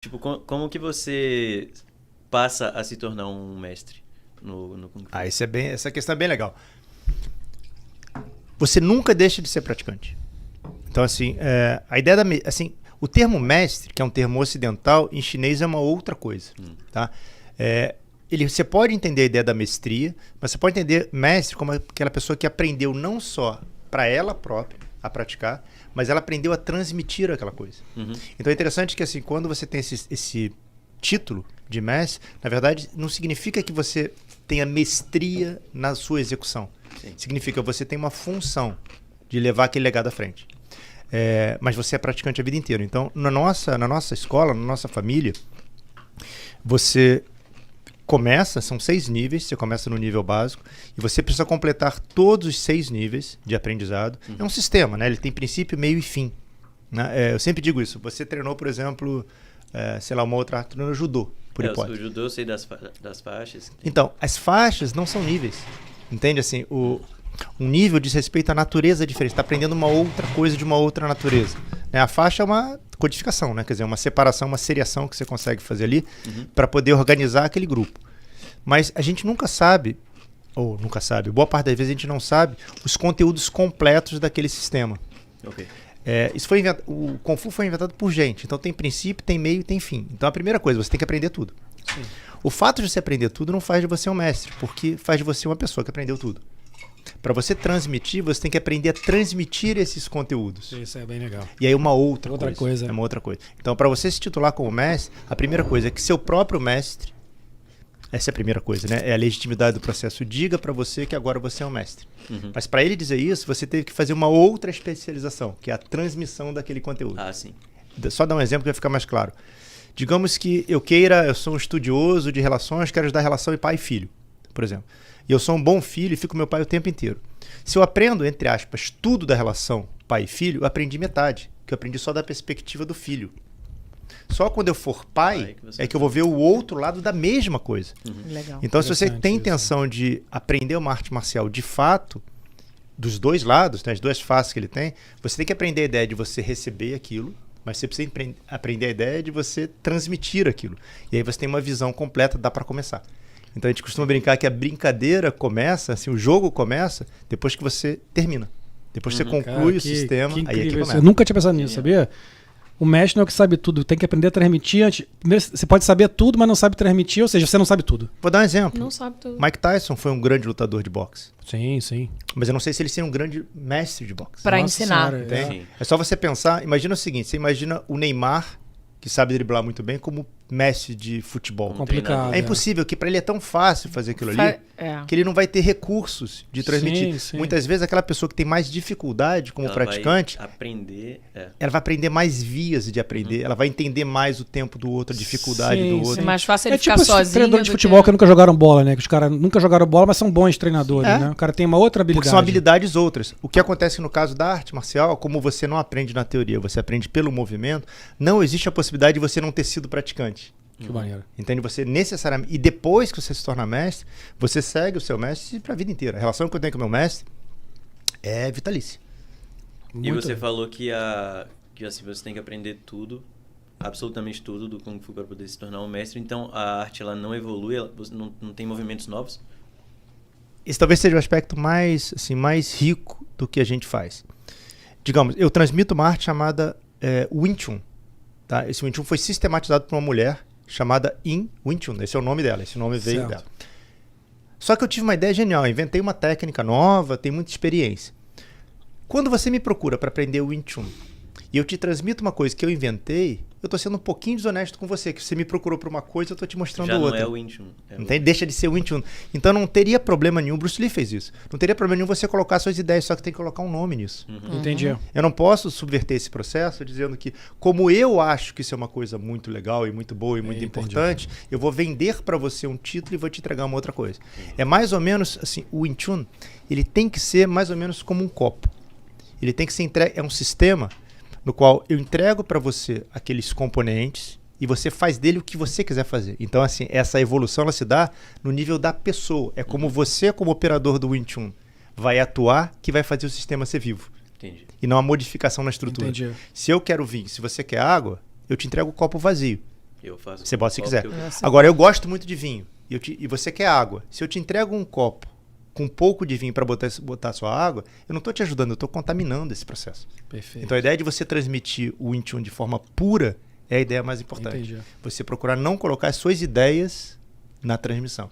Tipo, como que você passa a se tornar um mestre no Kung Fu? Essa questão é bem legal. Você nunca deixa de ser praticante. Então, assim, a ideia assim, o termo mestre, que é um termo ocidental, em chinês é uma outra coisa. Tá? Você pode entender a ideia da mestria, mas você pode entender mestre como aquela pessoa que aprendeu não só para ela própria a praticar, mas ela aprendeu a transmitir aquela coisa. Então é interessante que, assim, quando você tem esse título de mestre, na verdade, não significa que você tenha mestria na sua execução. Sim. Significa que você tem uma função de levar aquele legado à frente. Mas você é praticante a vida inteira. Então, na nossa escola, na nossa família, você começa, são 6 níveis, você começa no nível básico e você precisa completar todos os 6 níveis de aprendizado. É um sistema, né? Ele tem princípio, meio e fim. Né? Eu sempre digo isso. Você treinou, por exemplo, sei lá, uma outra arte, treinou judô, por hipótese. O judô eu sei das faixas. Então, as faixas não são níveis. Entende? Assim, um nível diz respeito à natureza diferente. Você está aprendendo uma outra coisa de uma outra natureza. Né? A faixa é uma codificação, né? Quer dizer, uma separação, uma seriação que você consegue fazer ali para poder organizar aquele grupo. Mas a gente nunca sabe, boa parte das vezes a gente não sabe os conteúdos completos daquele sistema. Ok. O Kung Fu foi inventado por gente, então tem princípio, tem meio e tem fim. Então a primeira coisa, você tem que aprender tudo. Sim. O fato de você aprender tudo não faz de você um mestre, porque faz de você uma pessoa que aprendeu tudo. Para você transmitir, você tem que aprender a transmitir esses conteúdos. Isso é bem legal. E aí uma outra coisa. É uma outra coisa. Então, para você se titular como mestre, a primeira coisa é que seu próprio mestre, essa é a primeira coisa, né? É a legitimidade do processo. Diga para você que agora você é um mestre. Mas para ele dizer isso, você teve que fazer uma outra especialização, que é a transmissão daquele conteúdo. Ah, sim. Só dar um exemplo que vai ficar mais claro. Digamos que eu sou um estudioso de relações, quero estudar relação de pai e filho, por exemplo. E eu sou um bom filho e fico com meu pai o tempo inteiro. Se eu aprendo, entre aspas, tudo da relação pai e filho, eu aprendi metade, que eu aprendi só da perspectiva do filho. Só quando eu for pai é que eu vou ver o outro lado da mesma coisa. Legal. Então, se você tem intenção de aprender uma arte marcial de fato, dos dois lados, né, as duas faces que ele tem, você tem que aprender a ideia de você receber aquilo, mas você precisa aprender a ideia de você transmitir aquilo. E aí você tem uma visão completa, dá para começar. Então a gente costuma brincar que a brincadeira começa, assim, o jogo começa depois que você termina. Depois que você conclui o sistema, aí é que começa. Eu nunca tinha pensado nisso, sabia? O mestre não é o que sabe tudo, tem que aprender a transmitir antes. Primeiro, você pode saber tudo, mas não sabe transmitir, ou seja, você não sabe tudo. Vou dar um exemplo. Não sabe tudo. Mike Tyson foi um grande lutador de boxe. Sim, sim. Mas eu não sei se ele seria um grande mestre de boxe. Pra ensinar. Senhora, é só você pensar, imagina o seguinte, você imagina o Neymar, que sabe driblar muito bem, como mestre de futebol. Complicado. É impossível, que para ele é tão fácil fazer aquilo ali, que ele não vai ter recursos de transmitir. Sim. Muitas vezes aquela pessoa que tem mais dificuldade como praticante, ela vai aprender mais vias de aprender, ela vai entender mais o tempo do outro, a dificuldade do outro. É mais fácil ele tipo ficar sozinho. Treinadores de futebol que nunca jogaram bola, né? Que os caras nunca jogaram bola, mas são bons treinadores, né? O cara tem uma outra habilidade. Porque são habilidades outras. O que acontece no caso da arte marcial, como você não aprende na teoria, você aprende pelo movimento, não existe a possibilidade de você não ter sido praticante. Que maneiro. Entende? Você necessariamente... E depois que você se torna mestre, você segue o seu mestre para a vida inteira. A relação que eu tenho com o meu mestre é vitalícia. E você falou que assim, você tem que aprender tudo, absolutamente tudo do Kung Fu para poder se tornar um mestre. Então a arte ela não evolui, você não tem movimentos novos? Esse talvez seja o aspecto mais rico do que a gente faz. Digamos, eu transmito uma arte chamada Wing Chun. Tá? Esse Wing Chun foi sistematizado por uma mulher chamada Yin Wing Chun. Esse é o nome dela, esse nome veio dela. Só que eu tive uma ideia genial, inventei uma técnica nova, tenho muita experiência. Quando você me procura para aprender o Wing Chun e eu te transmito uma coisa que eu inventei, eu estou sendo um pouquinho desonesto com você, que você me procurou por uma coisa, eu estou te mostrando outra. Já não é o Wing Chun. Deixa de ser o Wing Chun. Então não teria problema nenhum, Bruce Lee fez isso, não teria problema nenhum você colocar suas ideias, só que tem que colocar um nome nisso. Entendi. Eu não posso subverter esse processo dizendo que, como eu acho que isso é uma coisa muito legal e muito boa e muito importante, eu vou vender para você um título e vou te entregar uma outra coisa. É mais ou menos assim, o Wing Chun, ele tem que ser mais ou menos como um copo. Ele tem que ser entregue, é um sistema no qual eu entrego para você aqueles componentes e você faz dele o que você quiser fazer. Então, assim, essa evolução ela se dá no nível da pessoa. É como você, como operador do Wing Chun, vai atuar que vai fazer o sistema ser vivo. Entendi. E não a modificação na estrutura. Entendi. Se eu quero vinho, se você quer água, eu te entrego o copo vazio. Eu faço. Você bota se quiser. Eu... Agora, eu gosto muito de vinho e você quer água. Se eu te entrego um copo com um pouco de vinho para botar sua água, eu não estou te ajudando, eu estou contaminando esse processo. Perfeito. Então, a ideia de você transmitir o In Tune de forma pura é a ideia mais importante. Entendi. Você procurar não colocar as suas ideias na transmissão.